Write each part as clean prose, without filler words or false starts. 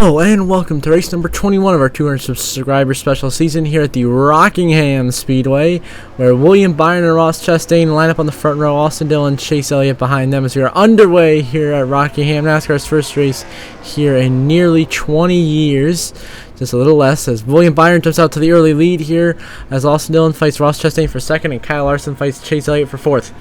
Hello and welcome to race number 21 of our 200 subscriber special season here at the Rockingham Speedway, where William Byron and Ross Chastain line up on the front row, Austin Dillon, Chase Elliott behind them as we are underway here at Rockingham, NASCAR's first race here in nearly 20 years. Just a little less, as William Byron jumps out to the early lead here as Austin Dillon fights Ross Chastain for second and Kyle Larson fights Chase Elliott for fourth.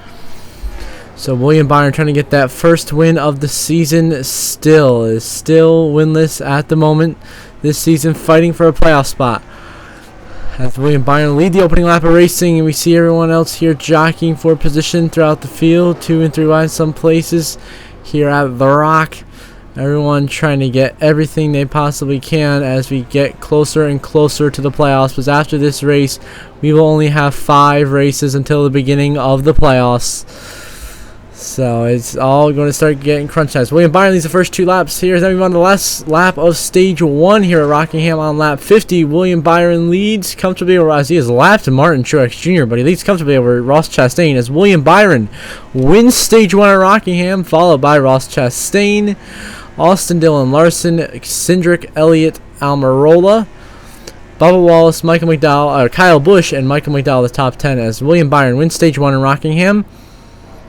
So William Byron trying to get that first win of the season is still winless at the moment this season, fighting for a playoff spot. As William Byron lead the opening lap of racing, and we see everyone else here jockeying for position throughout the field, 2 and 3 wide some places here at the Rock. Everyone trying to get everything they possibly can as we get closer and closer to the playoffs, because after this race we will only have 5 races until the beginning of the playoffs. So it's all going to start getting crunch time. William Byron leads the first 2 laps here. Then we move on to the last lap of stage 1 here at Rockingham on lap 50. William Byron leads comfortably over, as he has lapped Martin Truex Jr., but he leads comfortably over Ross Chastain as William Byron wins stage 1 at Rockingham, followed by Ross Chastain, Austin Dillon, Larson, Cindric, Elliott, Almirola, Bubba Wallace, Michael McDowell, Kyle Busch, and Michael McDowell the top 10 as William Byron wins stage 1 in Rockingham.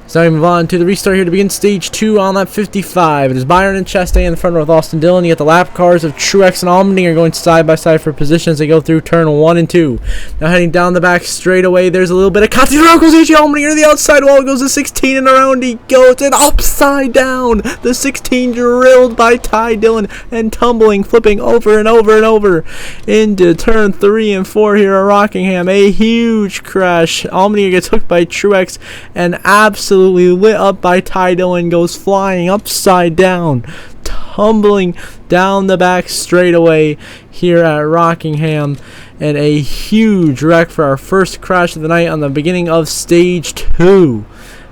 So we move on to the restart here to begin stage 2 on lap 55. It is Byron and Chastain in the front row with Austin Dillon. You get the lap cars of Truex and Allmendinger going side by side for position as they go through turn 1 and 2. Now heading down the back straightaway, there's a little bit of contact. Around goes AJ Allmendinger to the outside wall. Goes to 16 and around he goes and upside down. The 16 drilled by Ty Dillon and tumbling, flipping over and over and over into turn 3 and 4 here at Rockingham. A huge crash. Allmendinger gets hooked by Truex and absolutely lit up by Ty Dillon, goes flying upside down, tumbling down the back straightaway here at Rockingham, and a huge wreck for our first crash of the night on the beginning of stage 2.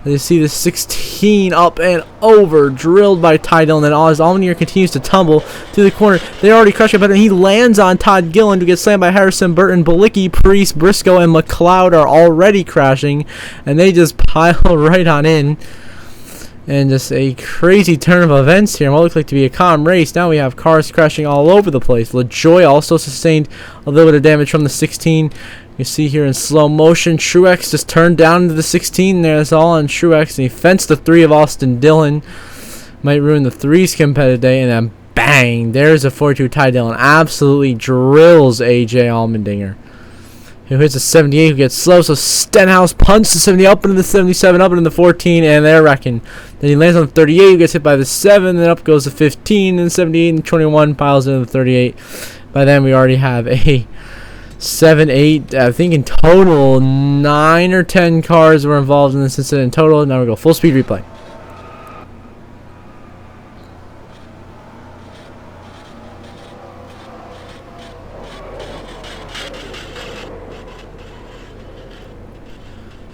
As you see the 16 up and over, drilled by Ty Dillon, and as Allmendinger continues to tumble through the corner, they already crushed it, but he lands on Todd Gillen to get slammed by Harrison Burton. Balicki, Priest, Briscoe, and McLeod are already crashing, and they just pile right on in. And just a crazy turn of events here. What looked like to be a calm race. Now we have cars crashing all over the place. LaJoie also sustained a little bit of damage from the 16. You see here in slow motion, Truex just turned down into the 16 there. That's all on Truex, and he fenced the 3 of Austin Dillon. Might ruin the 3's competitive day, and then bang, there's a 42 Ty Dillon. Absolutely drills AJ Allmendinger, who hits a 78, who gets slow, so Stenhouse punts the 70 up into the 77, up into the 14, and they're wrecking. Then he lands on the 38, who gets hit by the 7, then up goes the 15, and 78 and 21 piles into the 38. By then we already have a 7, 8, I think in total 9 or 10 cars were involved in this incident in total. Now we go full speed replay.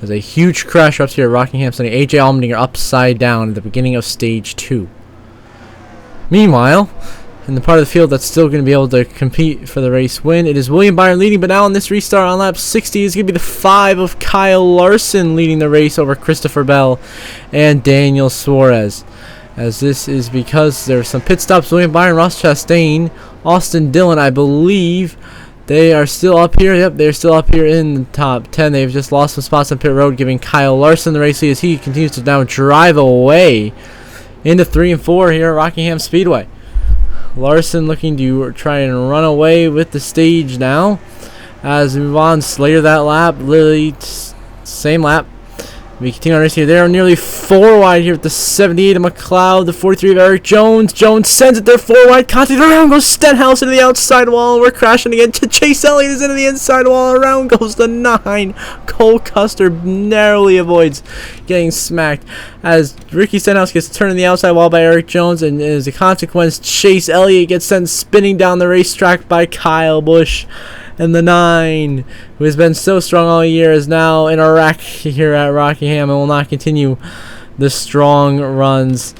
There's a huge crash up here at Rockingham, sending AJ Allmendinger upside down at the beginning of stage 2. Meanwhile, in the part of the field that's still going to be able to compete for the race win, it is William Byron leading, but now on this restart on lap 60 is going to be the 5 of Kyle Larson leading the race over Christopher Bell and Daniel Suarez. As this is because there are some pit stops. William Byron, Ross Chastain, Austin Dillon, I believe they are still up here. Yep, they're still up here in the top 10. They've just lost some spots on pit road, giving Kyle Larson the race lead as he continues to now drive away into 3 and 4 here at Rockingham Speedway. Larson looking to try and run away with the stage now. As we move on, Slater that lap, literally same lap. We continue on race here. They're nearly 4 wide here with the 78 of McLeod, the 43 of Eric Jones. Jones sends it there 4 wide. Contact around goes Stenhouse into the outside wall. We're crashing again. Chase Elliott is into the inside wall. Around goes the 9. Cole Custer narrowly avoids getting smacked as Ricky Stenhouse gets turned in the outside wall by Eric Jones, and as a consequence, Chase Elliott gets sent spinning down the racetrack by Kyle Busch. And the 9, who has been so strong all year, is now in a wreck here at Rockingham and will not continue the strong runs.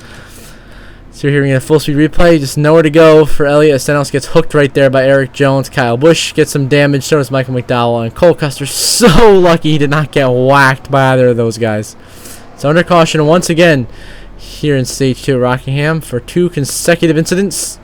So here we're getting a full speed replay. Just nowhere to go for Elliott. Stenhouse gets hooked right there by Eric Jones. Kyle Busch gets some damage. So does Michael McDowell. And Cole Custer so lucky he did not get whacked by either of those guys. So under caution once again here in stage 2 at Rockingham for 2 consecutive incidents.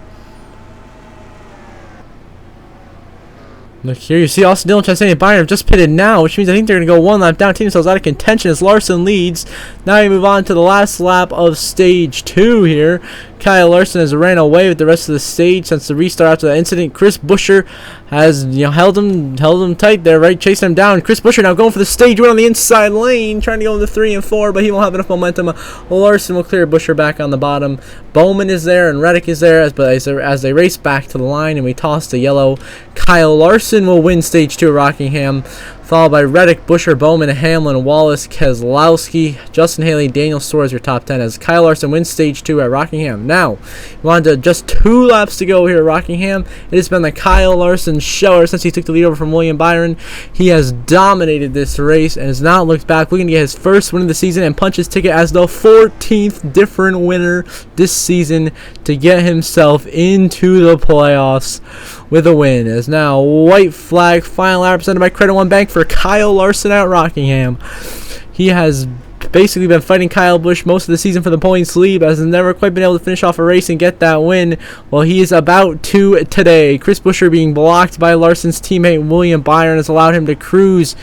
Look here, you see Austin Dillon, Chastain, and Byron have just pitted now, which means I think they're going to go one lap down, taking themselves out of contention as Larson leads. Now we move on to the last lap of stage 2 here. Kyle Larson has ran away with the rest of the stage since the restart after the incident. Chris Buescher has held him tight there, right, chasing him down. Chris Buescher now going for the stage win on the inside lane, trying to go into 3 and 4, but he won't have enough momentum. Larson will clear Buescher back on the bottom. Bowman is there and Reddick is there as they race back to the line, and we toss the yellow. Kyle Larson will win stage 2 at Rockingham, followed by Reddick, Buescher, Bowman, Hamlin, Wallace, Keselowski, Justin Haley, Daniel Suarez as your top 10 as Kyle Larson wins stage 2 at Rockingham. Now, we're on to just 2 laps to go here at Rockingham. It has been the Kyle Larson show ever since he took the lead over from William Byron. He has dominated this race and has not looked back, looking to get his first win of the season and punch his ticket as the 14th different winner this season to get himself into the playoffs with a win. As now white flag final lap represented by Credit One Bank for Kyle Larson at Rockingham. He has basically been fighting Kyle Busch most of the season for the points lead, but has never quite been able to finish off a race and get that win. Well, he is about to today. Chris Buescher being blocked by Larson's teammate William Byron has allowed him to cruise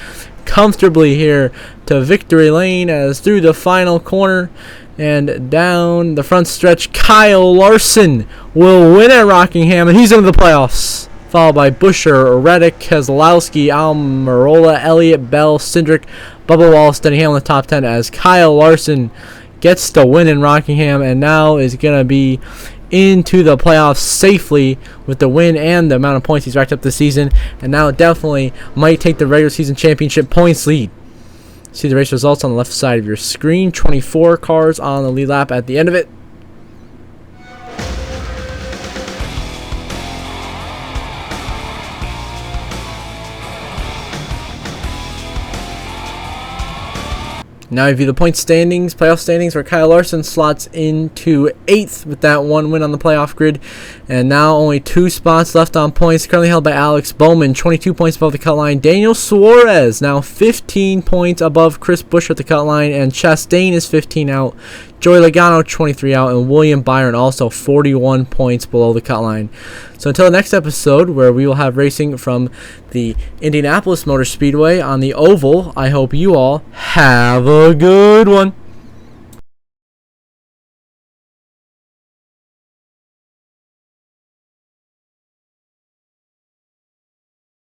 comfortably here to victory lane as through the final corner and down the front stretch, Kyle Larson will win at Rockingham, and he's into the playoffs. Followed by Buescher, Reddick, Keselowski, Almirola, Elliott, Bell, Cindric, Bubba Wallace, Denny Hamlin in the top 10 as Kyle Larson gets the win in Rockingham and now is going to be into the playoffs safely with the win and the amount of points he's racked up this season, and now definitely might take the regular season championship points lead. See the race results on the left side of your screen. 24 cars on the lead lap at the end of it. Now we view the point standings, playoff standings, where Kyle Larson slots into 8th with that 1 win on the playoff grid. And now only 2 spots left on points, currently held by Alex Bowman, 22 points above the cut line. Daniel Suarez now 15 points above Chris Buescher at the cut line, and Chastain is 15 out. Joey Logano 23 out, and William Byron also 41 points below the cut line. So until the next episode, where we will have racing from the Indianapolis Motor Speedway on the oval, I hope you all have a good one.